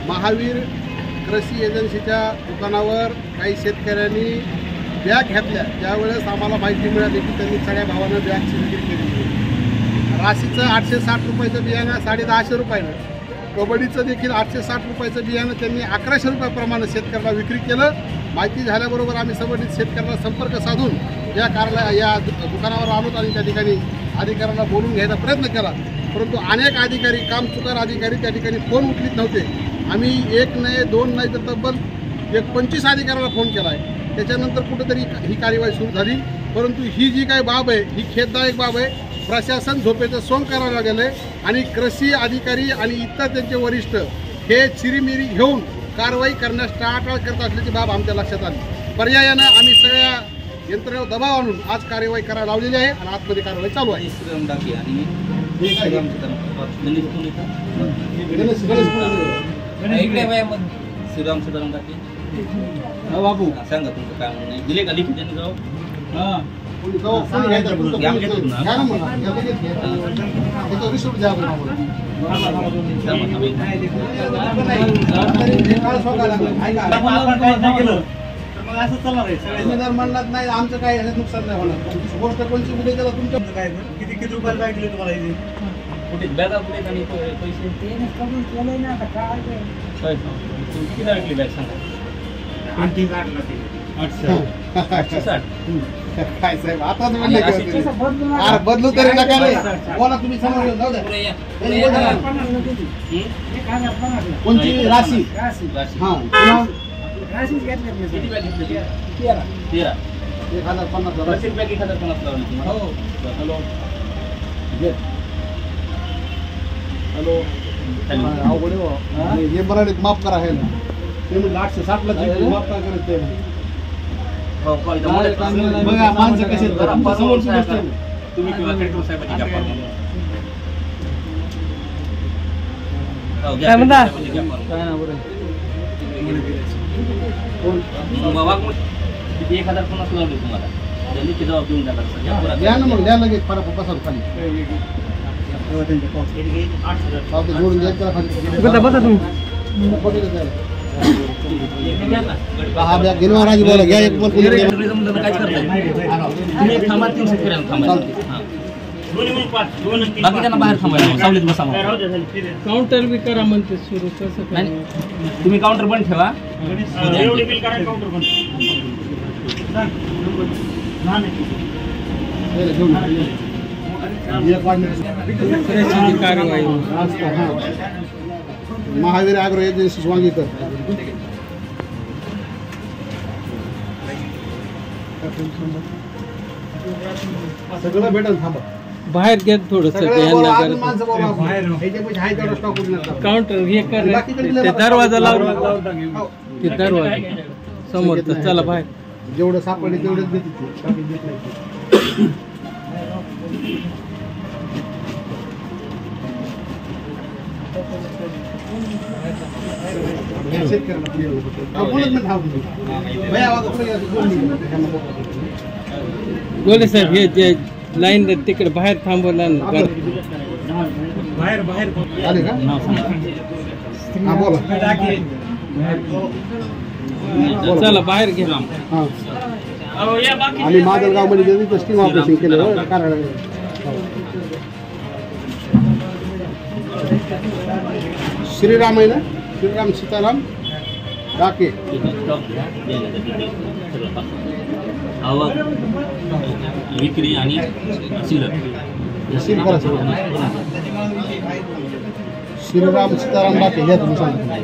महावीर कृषी एजन्सीच्या दुकानावर काही शेतकऱ्यांनी बॅग घेतल्या। त्यावेळेस आम्हाला माहिती मिळाली की त्यांनी सगळ्या भावानं बॅगची विक्री केली। राशीचं 860 रुपयाचं बियाणं 150 रुपयानं, कबड्डीचं देखील 860 रुपयाचं बियाणं त्यांनी 1100 रुपयाप्रमाणे शेतकऱ्यांना विक्री केलं। माहिती झाल्याबरोबर आम्ही संबंधित शेतकऱ्यांना संपर्क साधून या दुकानावर आलो आणि त्या ठिकाणी अधिकाऱ्यांना बोलून घ्यायचा प्रयत्न केला, परंतु अनेक अधिकारी, कामचुकार अधिकारी त्या ठिकाणी फोन उचलीत नव्हते। आम्ही 1 नाही 2 नाही तर तब्बल 25 अधिकाऱ्यांना फोन केला आहे। त्याच्यानंतर कुठेतरी ही कार्यवाही सुरू झाली, परंतु ही जी काही बाब आहे ही खेददायक बाब आहे। प्रशासन झोपेचं सोंग करायला गेले आणि कृषी अधिकारी आणि इतर त्यांचे वरिष्ठ हे चिरीमिरी घेऊन कारवाई करण्यास टाळाटाळ करत असल्याची बाब आमच्या लक्षात आली। पर्यायानं आम्ही सगळ्या यंत्रणेवर दबाव आणून आज कारवाई करायला लावलेली आहे आणि आतमध्ये कारवाई चालू आहे। बाबू सांगा तुमचं काय म्हणणं आहे, दिले का लिखित त्यांनी जाऊ? म्हणणार नाही आमचं काय नुकसान नाही होणार। गोष्ट कोणची उद्या त्याला तुमचं काय किती रुपयाला काय दिले तुम्हाला इथे कुठे बॅगा कुठे आणि पैसे केले ना आता काय किती लागली बॅग सांगा? 860 काय साहेब आता बदलू तरी नका रे, बोला तुम्ही समोर जाऊ द्या। कोणची राशी? हां राशीच घेतली किती बॅग घेतली? 13 1050 प्रत्येक बॅग 1050 लावली तुम्हाला? हो। हॅलो हॅलो अवघड आहे हे मराठीत माफ करा आहे ना, ते म्हणजे 860 ला माफ का करत ते बघा माणसं कसे तुम्ही किंवा कलेक्टर साहेबांची गप्पा काय म्हणता? किती 1050 लावली तुम्हाला? त्यांनी किती जबाब देऊन जातात? द्या ना, मग द्या लगेच परत बसा खाली जोडून द्यायचं खाली बसा तुम्ही हा बॅग घेऊन राजी बोला घ्या एक बोल काय तुम्ही थांबा 3 शेतकऱ्यांना थांबा, बाकी त्यांना बाहेर थांबायला सावलीत बसा। काउंटर बी करा म्हणते सुरू कसं काय? तुम्ही काउंटर बंद ठेवा। कारवाई महावीर ॲग्रो एजन्सी स्वांगीकर सगळं भेटेल। थांबा बाहेर घ्या थोडस काउंटर हे कर ते दरवाजा लावून ते दरवाजा समोर तर चला बाहेर जेवढं सापडले तेवढेच देते। बोले साहेब हे जे लाईन तिकडे बाहेर थांबवला बाहेर आले का? हा बोला चला बाहेर घ्या। आणि माजलगाव मध्ये स्टीम ऑपरेशन केलं कारण श्रीराम आहे ना, श्रीराम सीताराम डाके आवक विक्री आणि श्रीराम सीताराम डाके घ्या तुम्ही सांगा।